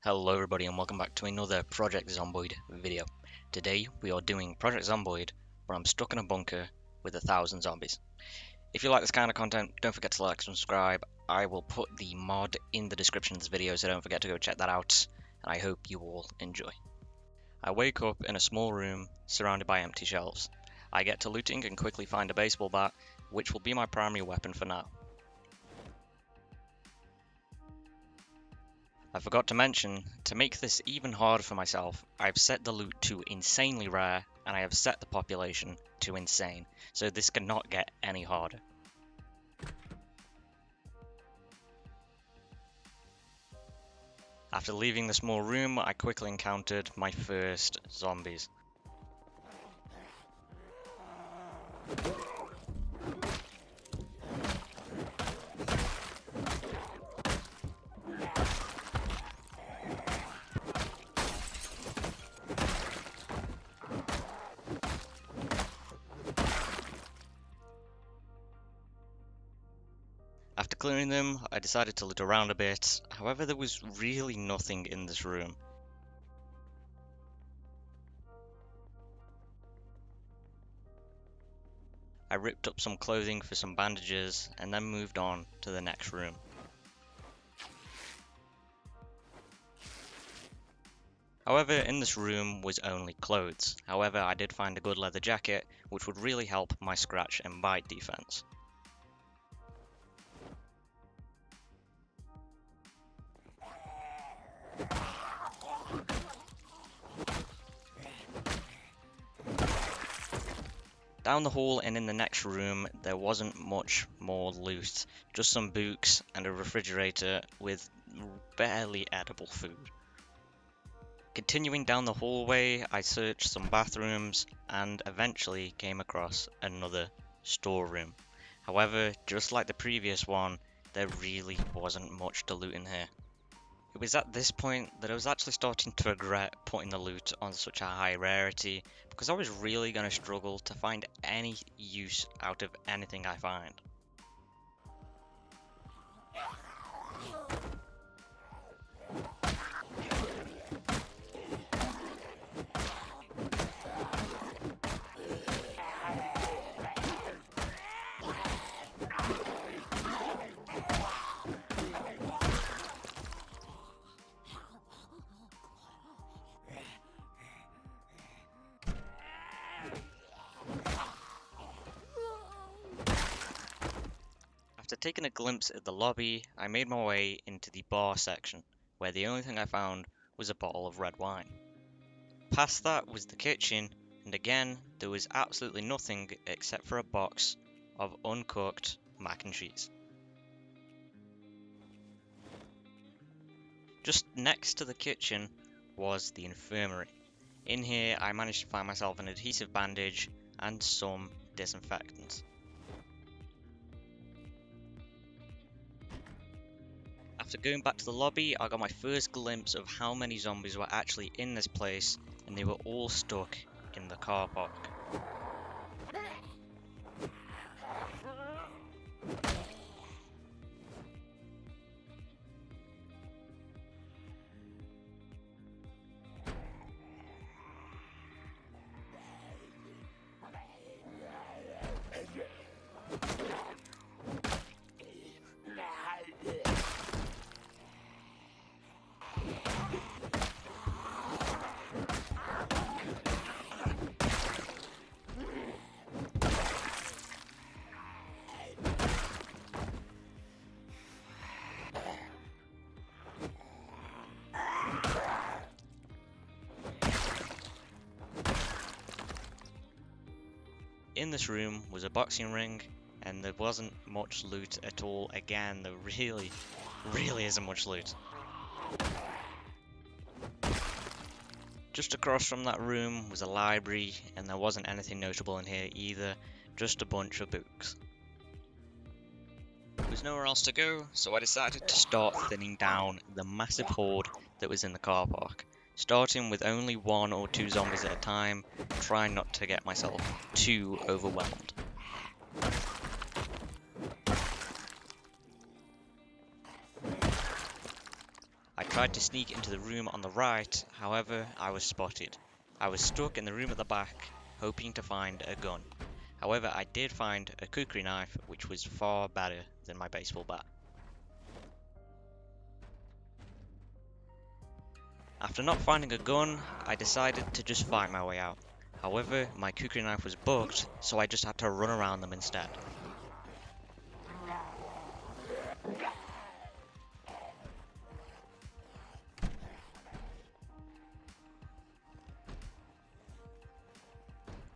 Hello everybody and welcome back to another Project Zomboid video. Today we are doing Project Zomboid where I'm stuck in a bunker with 1,000 zombies. If you like this kind of content, don't forget to like and subscribe. I will put the mod in the description of this video, so don't forget to go check that out, and I hope you all enjoy. I wake up in a small room surrounded by empty shelves. I get to looting and quickly find a baseball bat, which will be my primary weapon for now. I forgot to mention, to make this even harder for myself, I've set the loot to insanely rare and I have set the population to insane, so this cannot get any harder. After leaving the small room, I quickly encountered my first zombies. After clearing them, I decided to loot around a bit, however there was really nothing in this room. I ripped up some clothing for some bandages and then moved on to the next room. However, in this room was only clothes. However, I did find a good leather jacket, which would really help my scratch and bite defense. Down the hall and in the next room, there wasn't much more loot, just some books and a refrigerator with barely edible food. Continuing down the hallway, I searched some bathrooms and eventually came across another storeroom. However, just like the previous one, there really wasn't much to loot in here. It was at this point that I was actually starting to regret putting the loot on such a high rarity, because I was really going to struggle to find any use out of anything I find. After taking a glimpse at the lobby, I made my way into the bar section, where the only thing I found was a bottle of red wine. Past that was the kitchen, and again there was absolutely nothing except for a box of uncooked mac and cheese. Just next to the kitchen was the infirmary. In here I managed to find myself an adhesive bandage and some disinfectant. After going back to the lobby, I got my first glimpse of how many zombies were actually in this place, and they were all stuck in the car park. In this room was a boxing ring, and there wasn't much loot at all. Again, there really isn't much loot. Just across from that room was a library, and there wasn't anything notable in here either, just a bunch of books. There was nowhere else to go, so I decided to start thinning down the massive horde that was in the car park. Starting with only 1 or 2 zombies at a time, trying not to get myself too overwhelmed. I tried to sneak into the room on the right, however, I was spotted. I was stuck in the room at the back, hoping to find a gun. However, I did find a kukri knife, which was far better than my baseball bat. After not finding a gun, I decided to just fight my way out. However, my kukri knife was bugged, so I just had to run around them instead.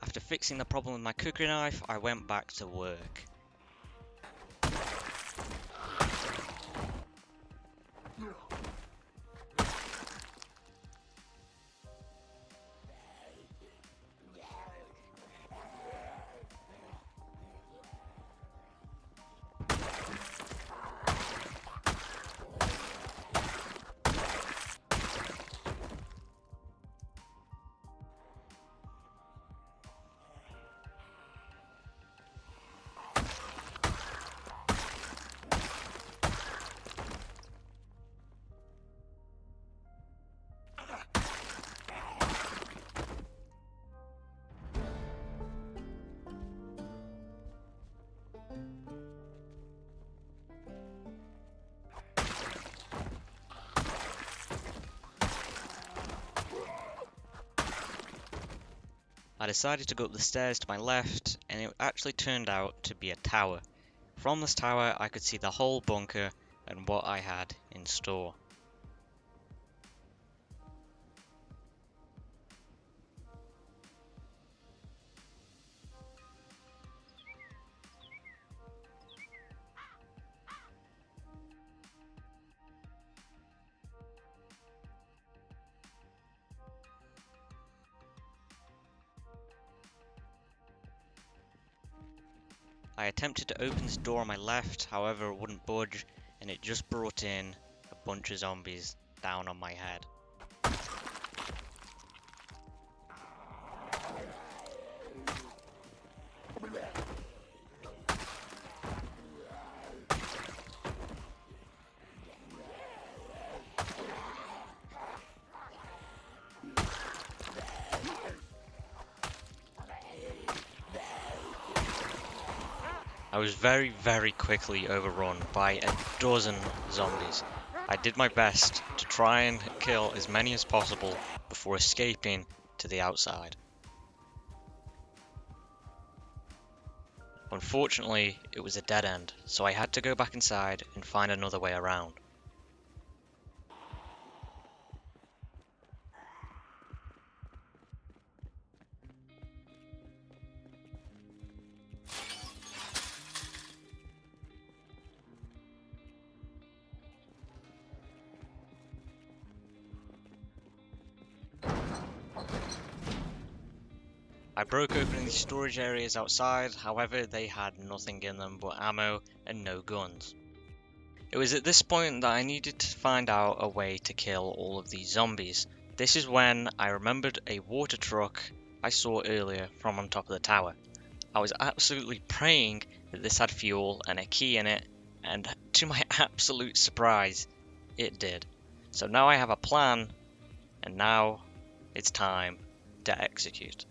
After fixing the problem with my kukri knife, I went back to work. I decided to go up the stairs to my left, and it actually turned out to be a tower. From this tower, I could see the whole bunker and what I had in store. I attempted to open this door on my left, however it wouldn't budge, and it just brought in a bunch of zombies down on my head. I was very quickly overrun by a dozen zombies. I did my best to try and kill as many as possible before escaping to the outside. Unfortunately, it was a dead end, so I had to go back inside and find another way around. I broke open the storage areas outside, however they had nothing in them but ammo and no guns. It was at this point that I needed to find out a way to kill all of these zombies. This is when I remembered a water truck I saw earlier from on top of the tower. I was absolutely praying that this had fuel and a key in it, and to my absolute surprise, it did. So now I have a plan, and now it's time to execute.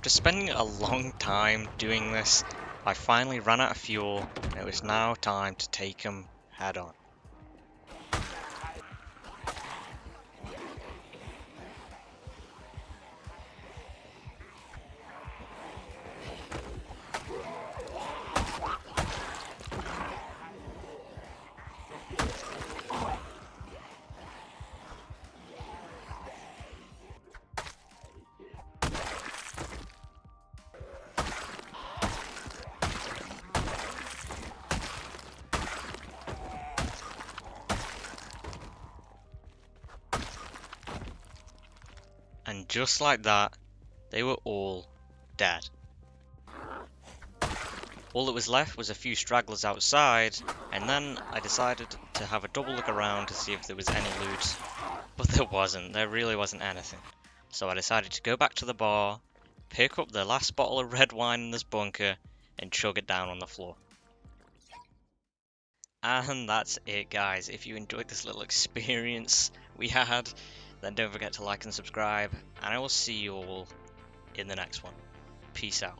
After spending a long time doing this, I finally ran out of fuel and it was now time to take them head on. And just like that, they were all dead. All that was left was a few stragglers outside, and then I decided to have a double look around to see if there was any loot, but there wasn't, there really wasn't anything. So I decided to go back to the bar, pick up the last bottle of red wine in this bunker, and chug it down on the floor. And that's it, guys. If you enjoyed this little experience we had, then don't forget to like and subscribe, and I will see you all in the next one. Peace out.